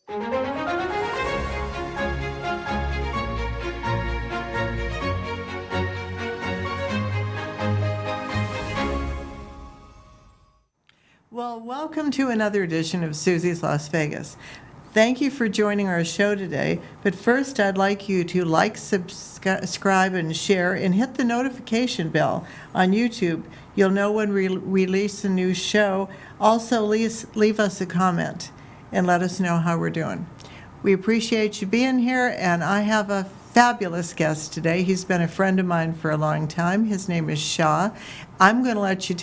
Well, welcome to another edition of Suzy's Las Vegas. Thank you for joining our show today. But first, I'd like you to like, subscribe, and share, and hit the notification bell on YouTube. You'll know when we release a new show. Also, leave us a comment and let us know how we're doing. We appreciate you being here, and I have a fabulous guest today. He's been a friend of mine for a long time. His name is Shah. I'm going to let you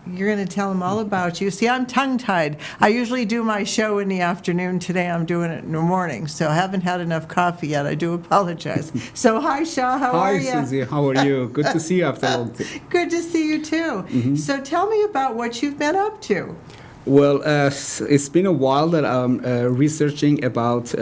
You're going to tell him all about you. See, I'm tongue-tied. I usually do my show in the afternoon. Today I'm doing it in the morning, so I haven't had enough coffee yet. I do apologize. So hi, Shah. How are you? Hi, Suzy. How are you? Good to see you after a long time. Good to see you, too. Mm-hmm. So tell me about what you've been up to. Well, it's been a while that I'm researching about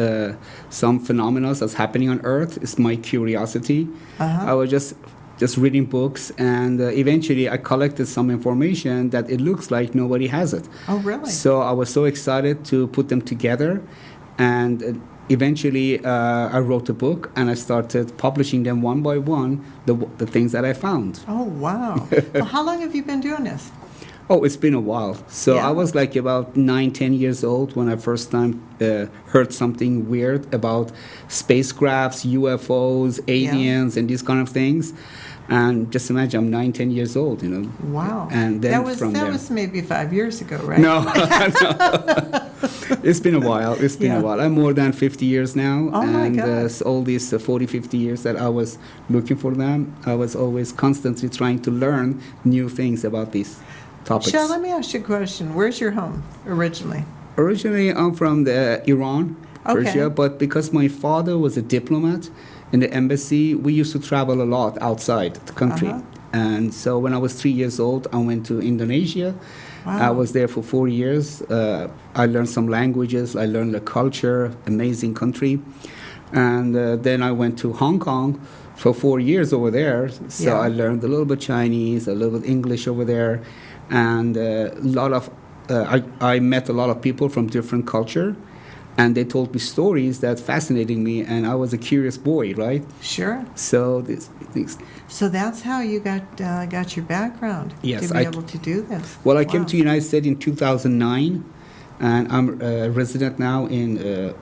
some phenomena that's happening on Earth. It's my curiosity. I was just reading books, and eventually I collected some information that it looks like nobody has it. Oh, really? So I was so excited to put them together, and eventually I wrote a book, and I started publishing them one by one, the things that I found. Oh, wow. Well, how long have you been doing this? Oh, it's been a while. So yeah. I was like about 9-10 years old when I first time heard something weird about spacecrafts, UFOs, aliens, and these kind of things. And just imagine, I'm 9-10 years old, you know. Wow. And then that was maybe 5 years ago, right? No, no. It's been a while. It's been a while. I'm more than 50 years now. Oh, my God. And all these 40, 50 years that I was looking for them, I was always constantly trying to learn new things about these topics. Shah, let me ask you a question. Where's your home originally? Originally, I'm from Iran, Persia, but because my father was a diplomat in the embassy, we used to travel a lot outside the country. And so when I was 3 years old, I went to Indonesia. Wow. I was there for 4 years. I learned some languages. I learned the culture, amazing country. And then I went to Hong Kong for 4 years over there. So I learned a little bit Chinese, a little bit English over there. And I met a lot of people from different culture. And they told me stories that fascinated me, and I was a curious boy, right? Sure. So these things. So that's how you got your background. Yes, to be able to do this. Well, I came to the United States in 2009, and I'm a resident now in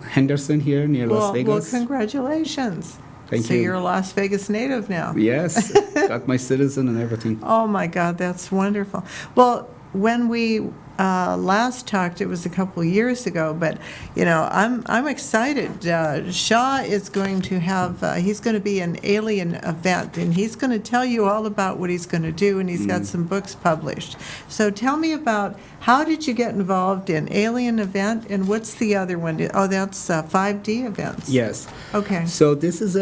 Henderson here near Las Vegas. Well, congratulations. Thank you. So you're a Las Vegas native now. Yes, got my citizen and everything. Oh my God, that's wonderful. Well, when we last talked, it was a couple of years ago, but I'm excited. Shah is going to have he's going to be an alien event, and he's going to tell you all about what he's going to do, and he's got some books published. So tell me about, how did you get involved in alien event, and what's the other one? Oh, that's 5D events. Yes. Okay. So this is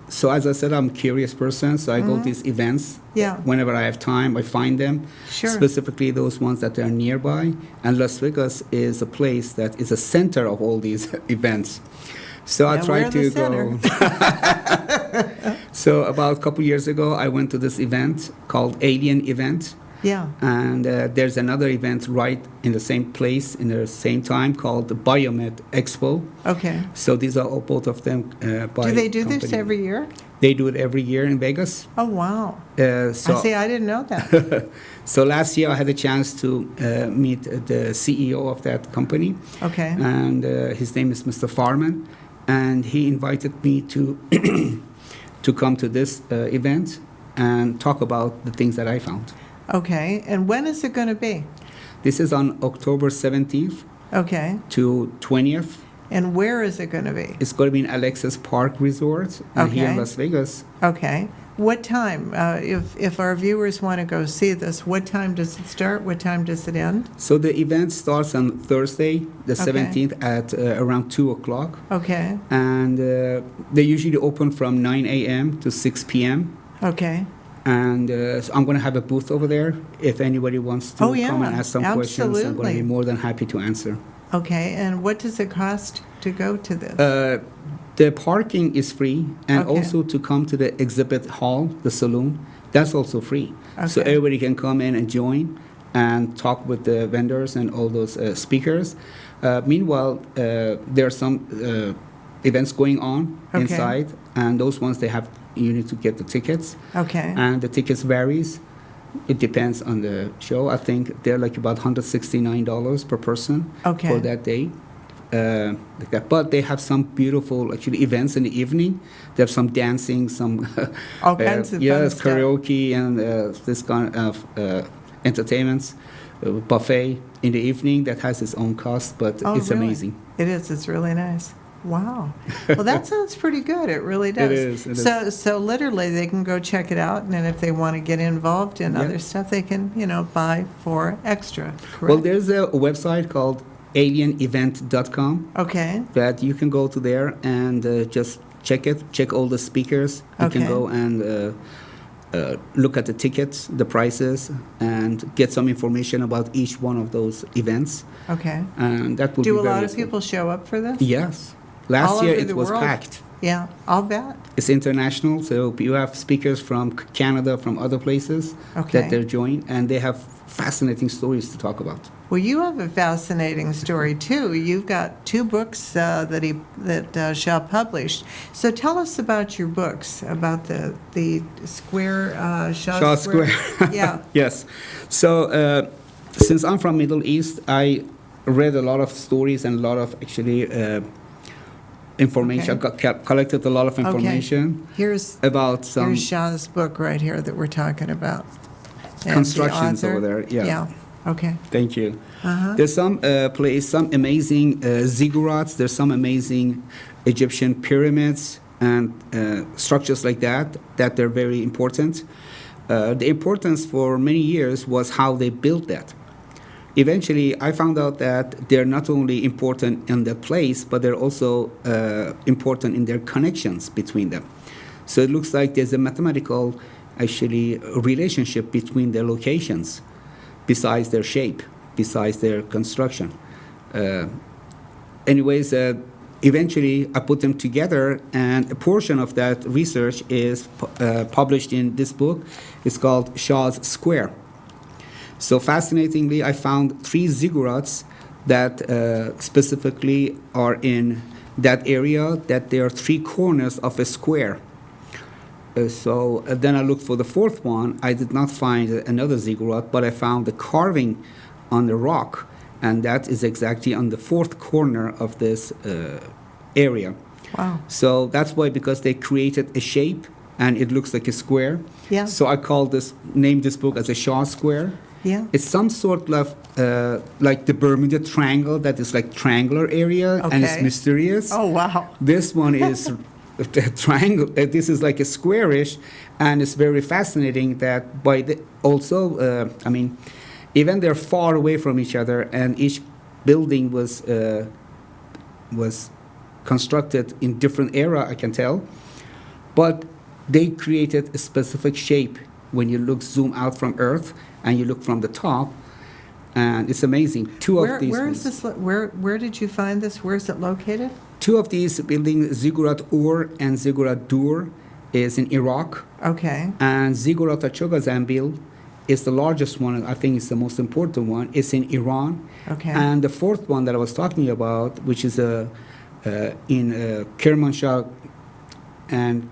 so as I said, I'm a curious person, so I go to these events. Yeah. Whenever I have time, I find them. Sure. Specifically those ones that are nearby. And Las Vegas is a place that is a center of all these events. So I try to go. So about a couple years ago, I went to this event called Alien Event. Yeah. And there's another event right in the same place, in the same time, called the Biomed Expo. Okay. So these are all, both of them by Do they do this company. every year? They do it every year in Vegas. Oh, wow. So I didn't know that. So last year I had a chance to meet the CEO of that company. Okay. And his name is Mr. Farman. And he invited me to to come to this event and talk about the things that I found. Okay. And when is it going to be? This is on October 17th Okay. to 20th. And where is it going to be? It's going to be in Alexis Park Resort here in Las Vegas. Okay. What time? If our viewers want to go see this, what time does it start? What time does it end? So the event starts on Thursday, the 17th, at around 2 o'clock. Okay. And they usually open from 9 a.m. to 6 p.m. Okay. And so I'm going to have a booth over there. If anybody wants to come and ask some questions, I'm going to be more than happy to answer. Okay. And what does it cost to go to this? The parking is free, and also to come to the exhibit hall, the saloon, that's also free. Okay. So everybody can come in and join. and talk with the vendors and all those speakers. Meanwhile, there are some events going on inside, and those ones you need to get the tickets. Okay. And the tickets varies. It depends on the show. I think they're like about $169 per person for that day. Like that. But they have some beautiful actually events in the evening. They have some dancing, some all kinds of fun stuff. karaoke, and this kind of entertainments, buffet in the evening that has its own cost, but it's really? Amazing. It is. It's really nice. Wow. Well, that sounds pretty good. It really does. It is. So literally, they can go check it out, and then if they want to get involved in other stuff, they can, buy for extra. Correct? Well, there's a website called alienevent.com. Okay. That you can go to there and just check all the speakers. You can go and look at the tickets, the prices, and get some information about each one of those events. Okay. And that would Do be a very lot of useful. people show up for this? Yes. Last year over it the was world? packed. Yeah, I'll bet. It's international, so you have speakers from Canada, from other places that they're joining, and they have fascinating stories to talk about. Well, you have a fascinating story too. You've got 2 books that Shaw published. So tell us about your books, about the Square Shaw Square. Yeah. Yes. So since I'm from Middle East, I read a lot of stories and a lot of actually information. Collected a lot of information about some. Here's Shaw's book right here that we're talking about. And constructions the author, over there. Yeah. Okay. Thank you. There's some some amazing ziggurats. There's some amazing Egyptian pyramids and structures like that they're very important. The importance for many years was how they built that. Eventually, I found out that they're not only important in the place, but they're also important in their connections between them. So it looks like there's a mathematical, actually, relationship between their locations, besides their shape, besides their construction. Eventually, I put them together, and a portion of that research is published in this book. It's called Shaw's Square. So fascinatingly, I found 3 ziggurats that specifically are in that area, that they are 3 corners of a square. Then I looked for the 4th one. I did not find another ziggurat, but I found the carving on the rock, and that is exactly on the 4th corner of this area. Wow. So that's why, because they created a shape, and it looks like a square. Yeah. So I named this book as a Shaw Square. Yeah. It's some sort of like the Bermuda Triangle, that is like triangular area, and it's mysterious. Oh, wow. This one is the triangle. This is like a squarish, and it's very fascinating that even they're far away from each other, and each building was constructed in different era, I can tell, but they created a specific shape when you zoom out from Earth, and you look from the top, and it's amazing. Where did you find this? Where is it located? 2 of these buildings, Ziggurat Ur and Ziggurat Dur, is in Iraq. Okay. And Ziggurat Chogazambil is the largest one. I think it's the most important one. It's in Iran. Okay. And the 4th one that I was talking about, which is in Kermanshah, and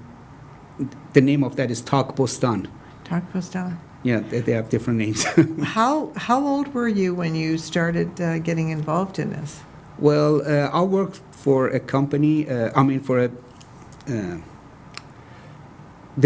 the name of that is Takbostan. Takbostan. Yeah, they have different names. How old were you when you started getting involved in this? Well, I worked for a company. There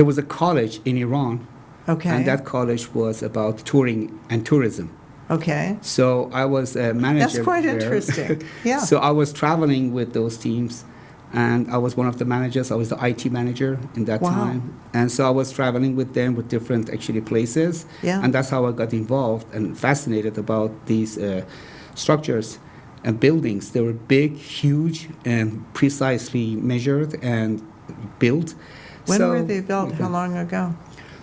was a college in Iran. Okay. And that college was about touring and tourism. Okay. So I was a manager. That's quite there. interesting. Yeah. So I was traveling with those teams, and I was one of the managers. I was the IT manager in that time. And so I was traveling with them with different actually places. Yeah. And that's how I got involved and fascinated about these structures and buildings. They were big, huge, and precisely measured and built. When were they built? How long ago?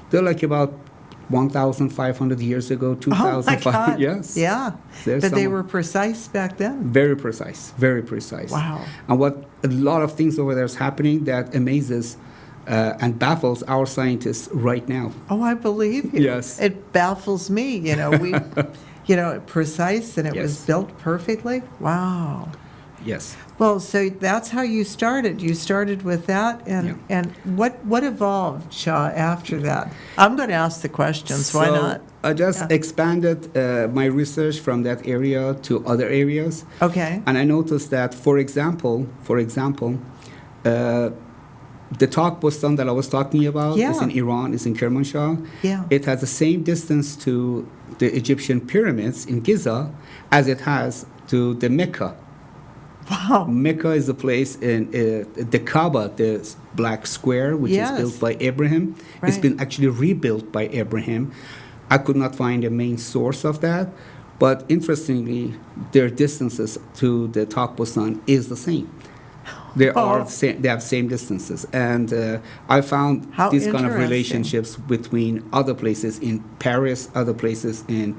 They're like about 1,500 years ago, 2,500. Oh my God. Yes. Yeah. But they were precise back then? Very precise, very precise. Wow. And a lot of things over there is happening that amazes and baffles our scientists right now. Oh, I believe you. Yes. It baffles me. Precise, and it was Yes. built perfectly. Wow. Yes. Well, so that's how you started. You started with that, and what evolved, Shah, after that? I'm going to ask the questions. Why So not? I just Yeah. expanded my research from that area to other areas. Okay. And I noticed that, for example, the Takbustan that I was talking about is Yeah. in Iran, is in Kermanshah. Yeah. It has the same distance to the Egyptian pyramids in Giza as it has to the Mecca. Wow. Mecca is a place in the Kaaba, the black square, which Yes. is built by Abraham. It's Right. been actually rebuilt by Abraham. I could not find a main source of that, but interestingly, their distances to the Takbustan is the same. They Oh. they have same distances, and I found How these kind of interesting. relationships between other places in Paris, other places in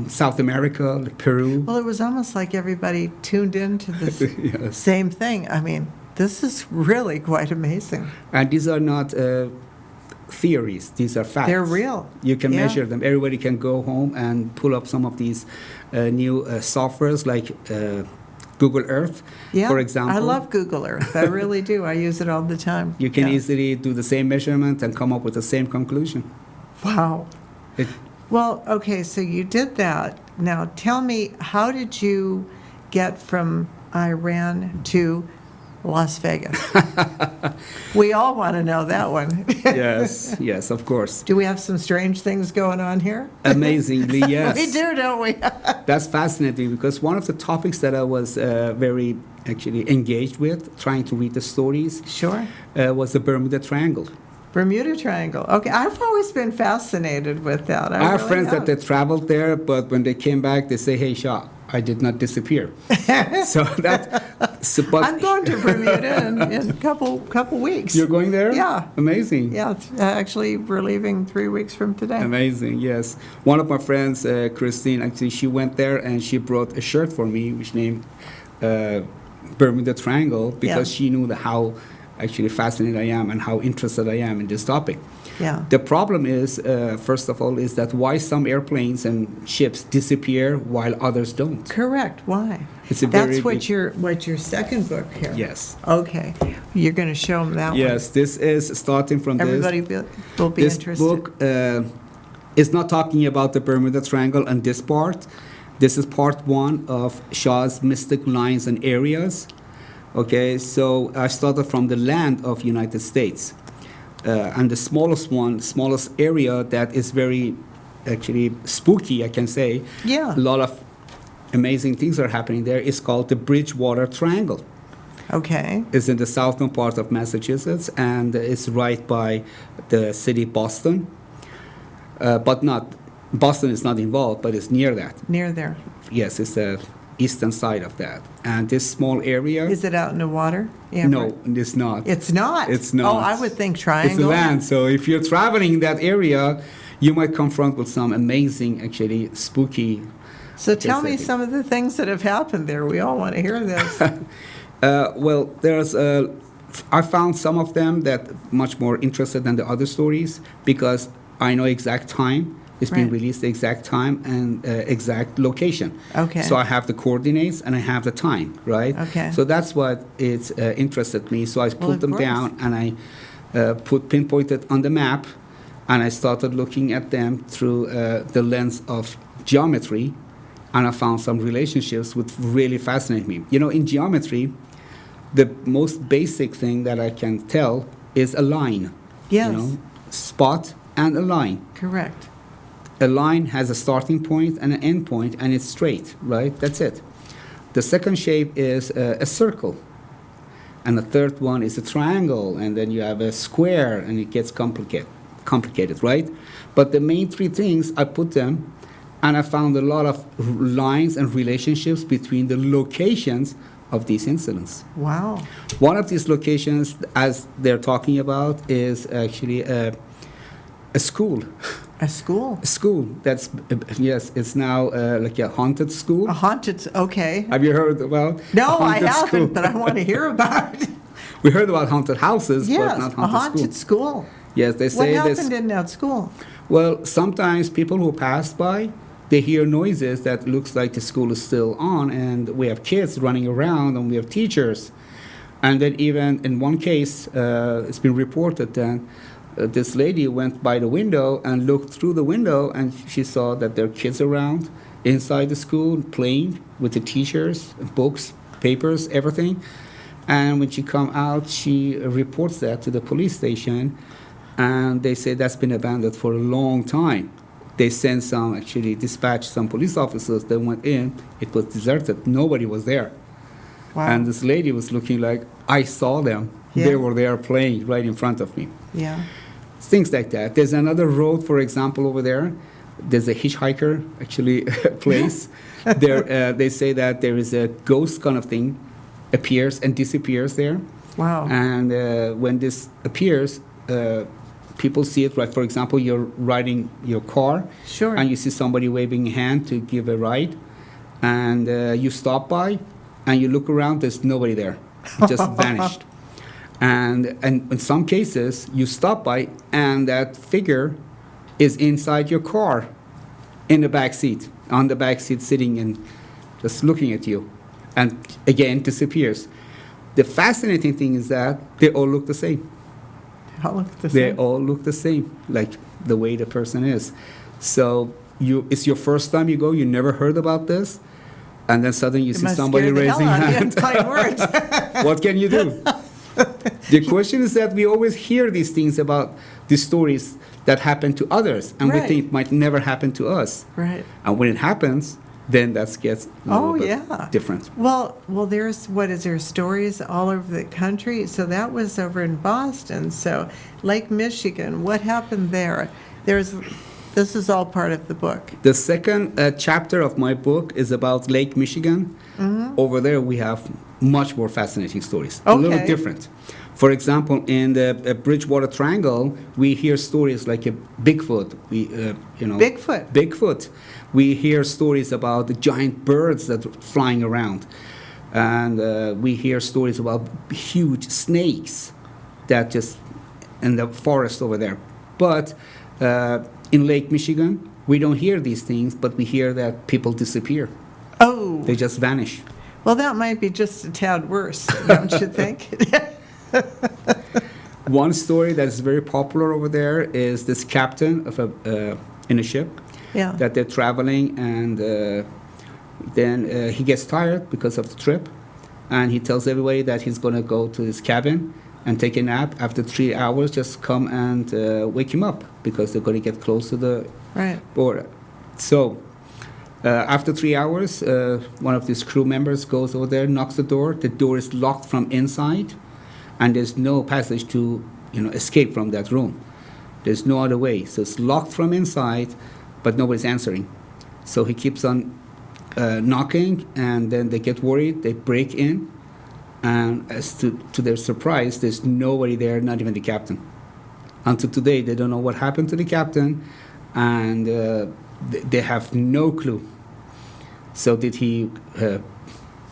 South America, like Peru. Well, it was almost like everybody tuned into this Yes. same thing. I mean, this is really quite amazing. And these are not theories; these are facts. They're real. You can Yeah. measure them. Everybody can go home and pull up some of these new softwares like Google Earth, Yeah. for example. I love Google Earth. I really do. I use it all the time. You can Yeah. easily do the same measurement and come up with the same conclusion. Wow. It, Well, okay, so you did that. Now tell me, how did you get from Iran to Las Vegas? We all want to know that one. yes, yes, of course. Do we have some strange things going on here? Amazingly, yes. We do, don't we? That's fascinating because one of the topics that I was very actually engaged with, trying to read the stories, Sure. was the Bermuda Triangle. Bermuda Triangle. Okay, I've always been fascinated with that. I have really friends that have. they traveled there, but when they came back, they say, "Hey, Shah, I did not disappear." So but I'm going to Bermuda in a couple weeks. You're going there? Yeah. Amazing. Yeah, actually, we're leaving 3 weeks from today. Amazing, yes. One of my friends, Christine, actually, she went there and she brought a shirt for me, which named Bermuda Triangle, because Yeah. she knew how actually fascinated I am and how interested I am in this topic. Yeah. The problem is, first of all, is that why some airplanes and ships disappear while others don't. Correct. Why? It's a That's very what big- your second book here. Yes. Okay. You're going to show them that Yes, this is starting from one. Everybody will be this interested. book is not talking about the Bermuda Triangle and this part. This is part one of Shah's mystic lines and areas. Okay, so I started from the land of United States. And the smallest area that is very actually spooky, I can say. Yeah. A lot of amazing things are happening there. It's called the Bridgewater Triangle. Okay. It's in the southern part of Massachusetts, and it's right by the city Boston. Boston is not involved, but it's near that. Near there. Yes, it's the eastern side of that. And this small area. Is it out in the water? No, it's not. It's not? It's not. Oh, I would think triangle. It's land. So if you're traveling in that area, you might confront with some amazing, actually spooky. So tell me setting. some of the things that have happened there. We all want to hear this. Well, I found some of them that much more interested than the other stories because I know exact time. It's been Right. released the exact time and exact location. Okay. So I have the coordinates and I have the time, right? Okay. So that's what it interested me. So I put of them course. down and I pinpointed on the map, and I started looking at them through the lens of geometry, and I found some relationships which really fascinate me. You know, in geometry, the most basic thing that I can tell is a line. Yes. You know, spot and a line. Correct. A line has a starting point and an end point, and it's straight, right? That's it. The second shape is a circle. And the third one is a triangle, and then you have a square, and it gets complicated, right? But the main three things, I put them, and I found a lot of lines and relationships between the locations of these incidents. Wow. One of these locations, as they're talking about, is actually a school. A school. A school that's, yes, it's now like a haunted school. A haunted, okay. Have you heard about No, I haunted haven't, school? but I want to hear about it. We heard about haunted houses, but Yes, not a haunted haunted school. school. Yes, they What say this. happened in that school? Well, sometimes people who pass by, they hear noises that looks like the school is still on, and we have kids running around, and we have teachers. And then even in one case, it's been reported that this lady went by the window and looked through the window, and she saw that there are kids around inside the school playing with the teachers, books, papers, everything. And when she come out, she reports that to the police station, and they say that's been abandoned for a long time. They sent some, actually dispatched some police officers. They went in, it was deserted, nobody was there. Wow. And this lady was looking like, I saw them. Yeah. They were there playing right in front of me. Yeah. Things like that. There's another road, for example, over there. There's a hitchhiker, actually, place. There, they say that there is a ghost kind of thing appears and disappears there. Wow. And when this appears, people see it, right? For example, you're riding your car, Sure. and you see somebody waving a hand to give a ride, and you stop by, and you look around, there's nobody there. It just vanished. And in some cases, you stop by, and that figure is inside your car, in the back seat, on the back seat, sitting and just looking at you, and again disappears. The fascinating thing is that they all look the same. All look the They same. all look the same, like the way the person is. So it's your first time you go, you never heard about this, and then suddenly you It see must somebody scare the raising hell out of you, hand. in plain words. What can you do? The question is that we always hear these things about these stories that happen to others, and we Right. think it might never happen to us. Right. And when it happens, then that gets a little Oh, bit yeah. different. Well, there's, what is there, stories all over the country? So that was over in Boston. So Lake Michigan, what happened there? This is all part of the book. The second chapter of my book is about Lake Michigan. Mm-hmm. Over there, we have much more fascinating stories, a little Okay. different. For example, in the Bridgewater Triangle, we hear stories like a Bigfoot. Bigfoot. Bigfoot. We hear stories about the giant birds that are flying around, and we hear stories about huge snakes that just in the forest over there. But in Lake Michigan, we don't hear these things, but we hear that people disappear. Oh, They just vanish. well, that might be just a tad worse, don't you think? One story that is very popular over there is this captain of in a ship Yeah. that they're traveling, and then he gets tired because of the trip, and he tells everybody that he's going to go to his cabin and take a nap. After 3 hours, just come and wake him up, because they're going to get close to the Right. border. So after 3 hours, one of these crew members goes over there, knocks the door. The door is locked from inside, and there's no passage to escape from that room. There's no other way. So it's locked from inside, but nobody's answering. So he keeps on knocking, and then they get worried. They break in, and as to their surprise, there's nobody there, not even the captain. Until today, they don't know what happened to the captain, and they have no clue. So did he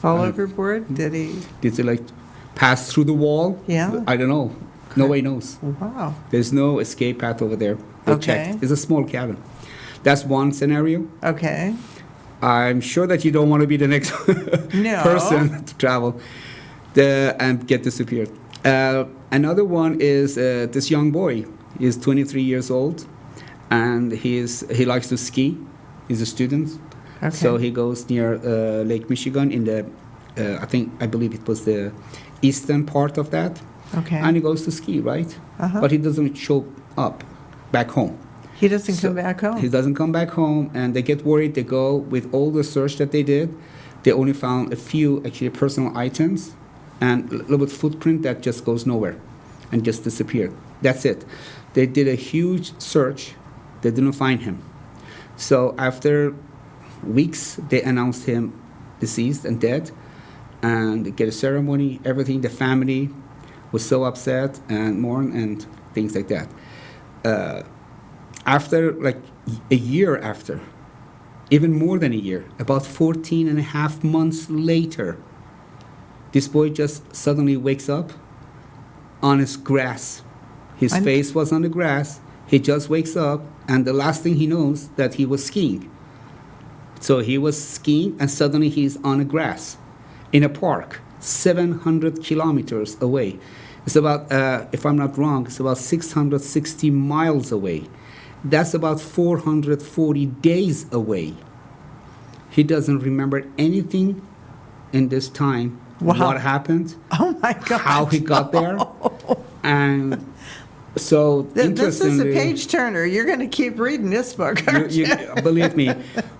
Fall overboard? Did he? pass through the wall? Yeah. I don't know. Nobody knows. Wow. There's no escape path over there. They Okay. checked. It's a small cabin. That's one scenario. Okay. I'm sure that you don't want to be the next No. person to travel and get disappeared. Another one is this young boy. He's 23 years old, and he likes to ski. He's a student. Okay. So he goes near Lake Michigan in the, I believe it was the eastern part of that. Okay. And he goes to ski, right? Uh-huh. But he doesn't show up back home. He doesn't So come back home. He doesn't come back home, and they get worried. They go with all the search that they did. They only found a few actually personal items and a little bit footprint that just goes nowhere and just disappeared. That's it. They did a huge search. They didn't find him. So after weeks, they announced him deceased and dead, and they get a ceremony, everything. The family was so upset and mourn and things like that. After a year after, even more than a year, about 14 and a half months later, this boy just suddenly wakes up on his grass. His I'm- face was on the grass. He just wakes up, and the last thing he knows that he was skiing. So he was skiing, and suddenly he's on the grass in a park, 700 kilometers away. It's about, if I'm not wrong, it's about 660 miles away. That's about 440 days away. He doesn't remember anything in this time. Wow. What happened? Oh my God. How he got there? And so, This is a interestingly, page turner. You're going to keep reading this book, aren't you? believe me,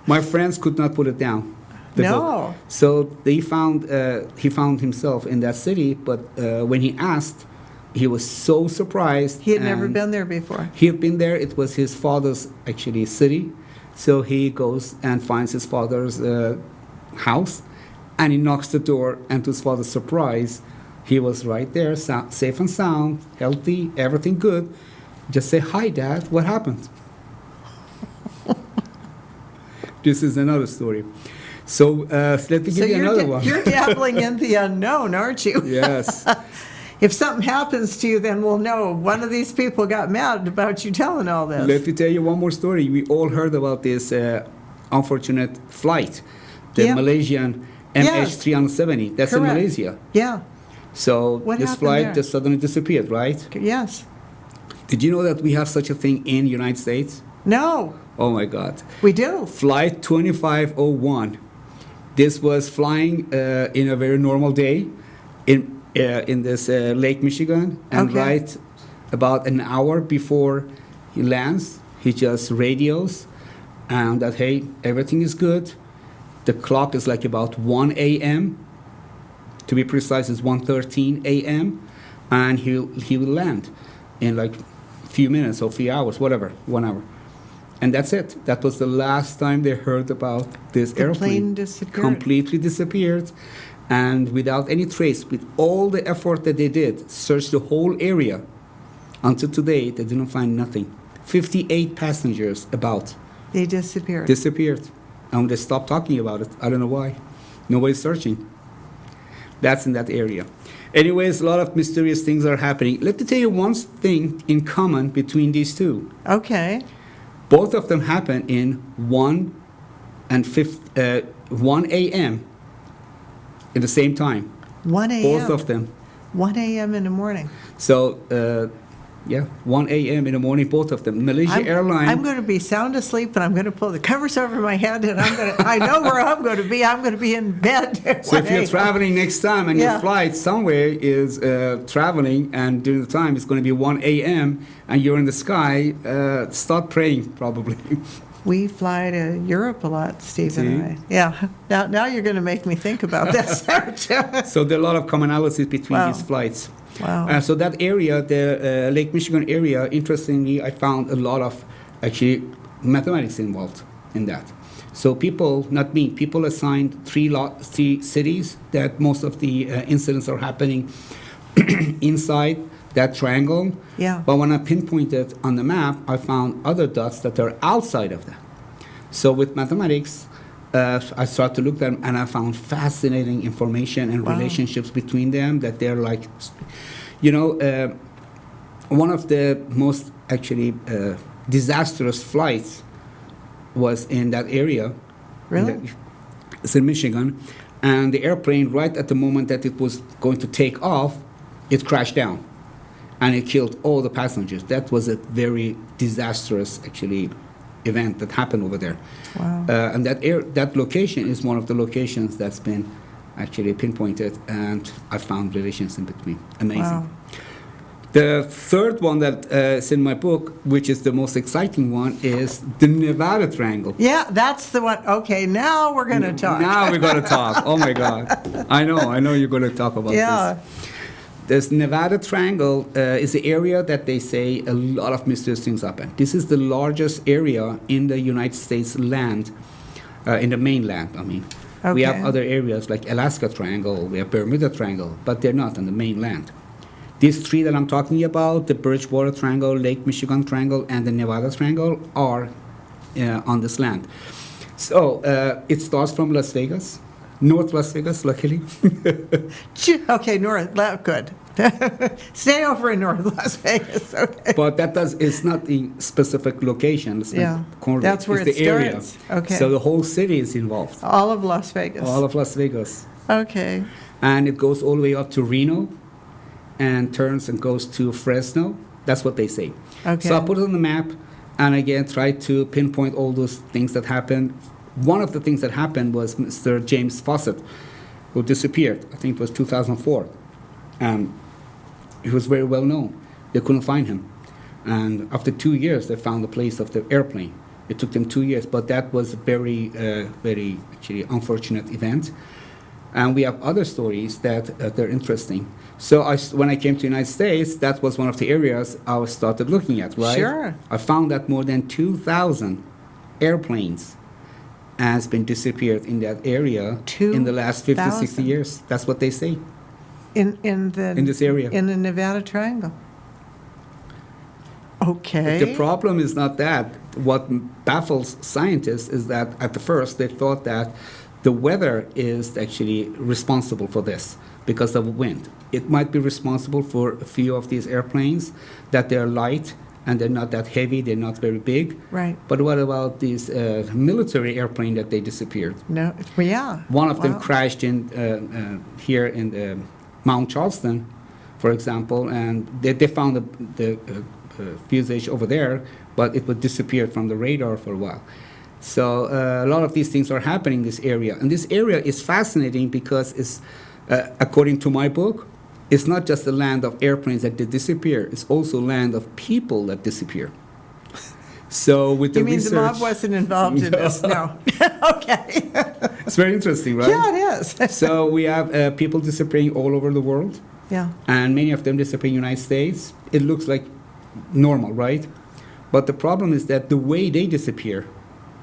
my friends could not put it down. The No. book. So he found himself in that city, but when he asked, he was so surprised. He had never and been there before. He had been there. It was his father's actually city. So he goes and finds his father's house, and he knocks the door, and to his father's surprise, he was right there, safe and sound, healthy, everything good. Just say, "Hi, Dad, what happened?" This is another story. So let me give you another one. You're dabbling in the unknown, aren't you? Yes. If something happens to you, then we'll know one of these people got mad about you telling all this. Let me tell you one more story. We all heard about this unfortunate flight, the Yeah. Malaysian Yes. MH370. That's in Correct. Malaysia. Yeah. So What this happened flight there? just suddenly disappeared, right? Yes. Did you know that we have such a thing in the United States? No, Oh my God. we do. Flight 2501. This was flying in a very normal day in this Lake Michigan, and Okay. right about an hour before he lands, he just radios and that, hey, everything is good. The clock is like about 1 a.m. To be precise, it's 1:13 a.m. and he will land in like few minutes or few hours, whatever, 1 hour. And that's it. That was the last time they heard about this The airplane. plane disappeared. Completely disappeared. And without any trace, with all the effort that they did, searched the whole area. Until today, they didn't find nothing. 58 passengers about They disappeared. disappeared. And they stopped talking about it. I don't know why. Nobody's searching. That's in that area. Anyways, a lot of mysterious things are happening. Let me tell you one thing in common between these two. Okay. Both of them happen in 1 a.m. at the same time. 1 a.m. Both of them. 1 a.m. in the morning. So, 1 a.m. in the morning, both of them. Malaysia Airlines. I'm going to be sound asleep, and I'm going to pull the covers over my head, and I know where I'm going to be. I'm going to be in bed. at So 1 if you're a.m. traveling next time and Yeah. your flight somewhere is traveling and during the time it's going to be 1 a.m. and you're in the sky, start praying probably. We fly to Europe a lot, Steve See? and I. Yeah. Now you're going to make me think about this, aren't you? So there are a lot of commonalities between Wow. these flights. Wow. So that area, the Lake Michigan area, interestingly, I found a lot of actually mathematics involved in that. So people, not me, people assigned three cities that most of the incidents are happening inside that triangle. Yeah. But when I pinpointed on the map, I found other dots that are outside of that. So with mathematics, I started to look at them, and I found fascinating information and Wow. relationships between them that they're like, one of the most actually disastrous flights was in that area. Really? It's in Michigan. And the airplane, right at the moment that it was going to take off, it crashed down. And it killed all the passengers. That was a very disastrous, actually, event that happened over there. Wow. And that location is one of the locations that's been actually pinpointed, and I found relations in between. Amazing. Wow. The third one that is in my book, which is the most exciting one, is the Nevada Triangle. Yeah, that's the one. Okay, now we're going to talk. Now we're going to talk. Oh my God. I know you're going to talk about Yeah. this. Nevada Triangle is the area that they say a lot of mysterious things happen. This is the largest area in the United States land, in the mainland, I mean. We have Okay. other areas like Alaska Triangle, we have Bermuda Triangle, but they're not on the mainland. These three that I'm talking about, the Bridgewater Triangle, Lake Michigan Triangle, and the Nevada Triangle, are on this land. So it starts from Las Vegas, North Las Vegas, luckily. Okay, good. Stay over in North Las Vegas, okay. But it's not the specific location. It's Yeah, not corner, that's where it's it the area. starts. Okay. So the whole city is involved. All of Las Vegas. All of Las Vegas. Okay. And it goes all the way up to Reno and turns and goes to Fresno. That's what they say. Okay. So I put it on the map and again try to pinpoint all those things that happened. One of the things that happened was Mr. James Fawcett, who disappeared. I think it was 2004. He was very well known. They couldn't find him. And after 2 years, they found the place of the airplane. It took them 2 years, but that was a very, very actually unfortunate event. And we have other stories that they're interesting. So when I came to the United States, that was one of the areas I started looking at, right? Sure. I found that more than 2,000 airplanes has been disappeared in that area in the last 50, 60 years. That's what they say. In this area. In the Nevada Triangle. Okay. The problem is not that. What baffles scientists is that at the first they thought that the weather is actually responsible for this because of wind. It might be responsible for a few of these airplanes, that they're light and they're not that heavy, they're not very big. Right. But what about these military airplane that they disappeared? No, yeah. One of them crashed in here in Mount Charleston, for example, and they found the fuselage over there, but it would disappear from the radar for a while. So a lot of these things are happening in this area. And this area is fascinating because it's, according to my book, it's not just the land of airplanes that disappear, it's also land of people that disappear. So with the research... You mean the mob wasn't involved in this? No. Okay. It's very interesting, right? Yeah, it is. So we have people disappearing all over the world. Yeah. And many of them disappear in the United States. It looks like normal, right? But the problem is that the way they disappear,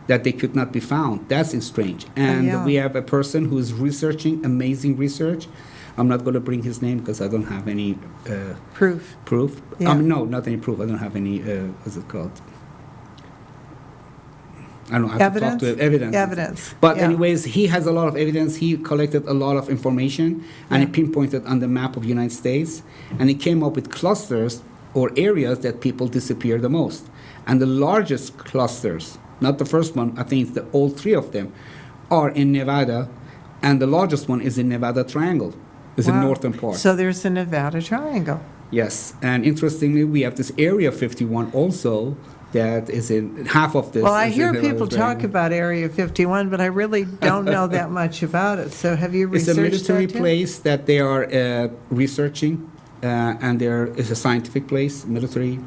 that they could not be found, that's strange. And we have a person who is researching amazing research. I'm not going to bring his name because I don't have any... Proof. Yeah. No, not any proof. I don't have any, what's it called? I don't know, I have to talk to him. Evidence. But anyways, he has a lot of evidence. He collected a lot of information, and he pinpointed on the map of the United States, and he came up with clusters or areas that people disappear the most. And the largest clusters, not the first one, I think it's all three of them, are in Nevada, and the largest one is in Nevada Triangle, is the northern part. So there's the Nevada Triangle. Yes, and interestingly, we have this Area 51 also, that is in half of this. Well, I hear people talk about Area 51, but I really don't know that much about it. So have you researched that? It's a military place that they are researching, and there is a scientific place, military,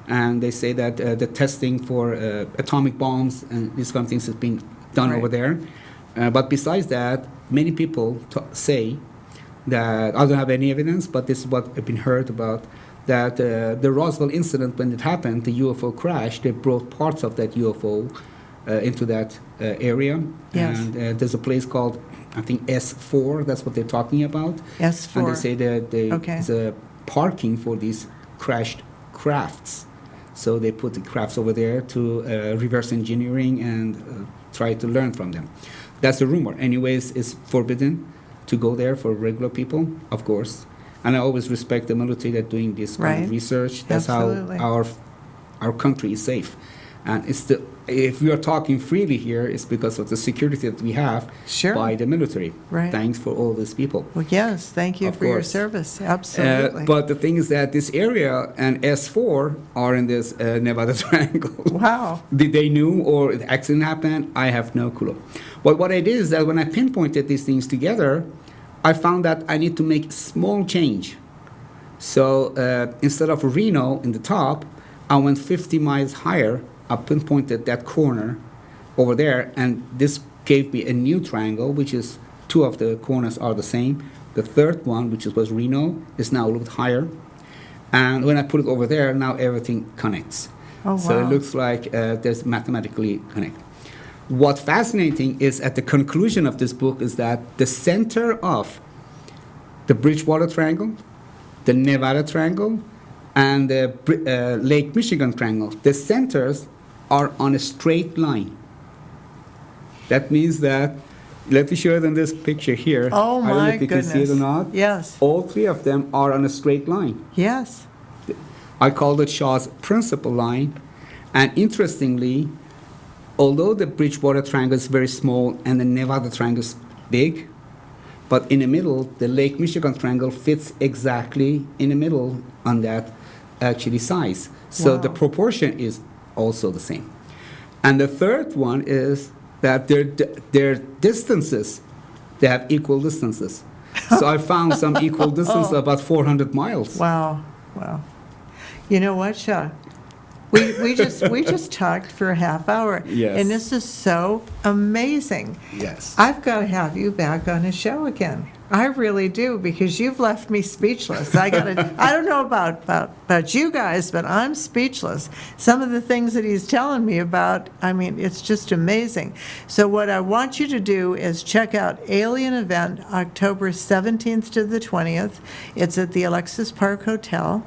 and they say that the testing for atomic bombs and these kind of things is being done over there. But besides that, many people say that, I don't have any evidence, but this is what I've been heard about, that the Roswell incident, when it happened, the UFO crash, they brought parts of that UFO into that area. Yes. And there's a place called, I think, S4, that's what they're talking about. S4. And they say that there's a parking for these crashed crafts. So they put the crafts over there to reverse engineering and try to learn from them. That's a rumor. Anyways, it's forbidden to go there for regular people, of course. And I always respect the military that doing this kind of research. That's Absolutely. how our country is safe. And it's if we are talking freely here, it's because of the security that we have by the military. Right. Thanks for all these people. Well, yes, thank you for your service. Absolutely. But the thing is that this area and S4 are in this Nevada Triangle. Wow. Did they knew or the accident happened? I have no clue. But what I did is that when I pinpointed these things together, I found that I need to make small change. So instead of Reno in the top, I went 50 miles higher. I pinpointed that corner over there, and this gave me a new triangle, which is two of the corners are the same. The third one, which was Reno, is now a little bit higher. And when I put it over there, now everything connects. Oh, wow. So it looks like there's mathematically connect. What's fascinating is at the conclusion of this book is that the center of the Bridgewater Triangle, the Nevada Triangle, and the Lake Michigan Triangle, the centers are on a straight line. That means that let me show you in this picture here. Oh, I don't know my if you can see it or goodness. not. Yes. All three of them are on a straight line. Yes. I call it Shaw's principal line. And interestingly, although the Bridgewater Triangle is very small and the Nevada Triangle is big, but in the middle, the Lake Michigan Triangle fits exactly in the middle on that actually size. So the Wow. proportion is also the same. And the third one is that their distances, they have equal distances. So I found some equal distance, about 400 miles. Wow. Wow. You know what, Shah? We just talked for a half hour. Yes. And this is so amazing. Yes. I've got to have you back on a show again. I really do, because you've left me speechless. I don't know about you guys, but I'm speechless. Some of the things that he's telling me about, I mean, it's just amazing. So what I want you to do is check out Alien Event, October 17th to the 20th. It's at the Alexis Park Hotel.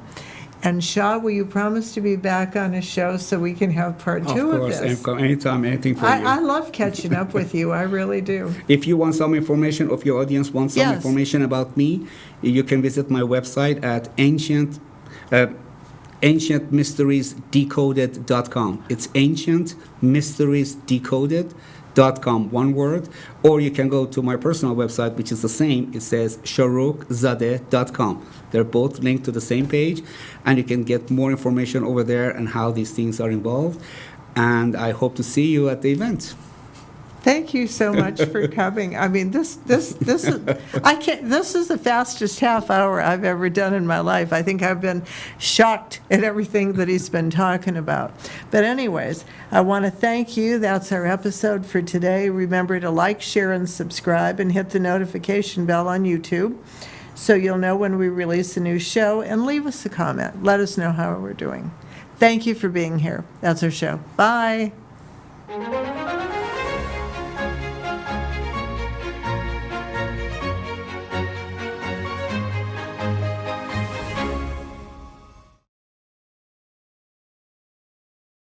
And Shah, will you promise to be back on a show so we can have part two of this? Of course, anytime, anything for you. I love catching up with you. I really do. If you want some information, if your audience wants some Yes. information about me, you can visit my website at ancientmysteriesdecoded.com. It's ancientmysteriesdecoded.com, one word. Or you can go to my personal website, which is the same. It says ShahrokHZadeh.com. They're both linked to the same page, and you can get more information over there and how these things are involved. And I hope to see you at the event. Thank you so much for coming. I mean, this is this is the fastest half hour I've ever done in my life. I think I've been shocked at everything that he's been talking about. But anyways, I want to thank you. That's our episode for today. Remember to like, share, and subscribe, and hit the notification bell on YouTube, so you'll know when we release a new show, and leave us a comment. Let us know how we're doing. Thank you for being here. That's our show. Bye.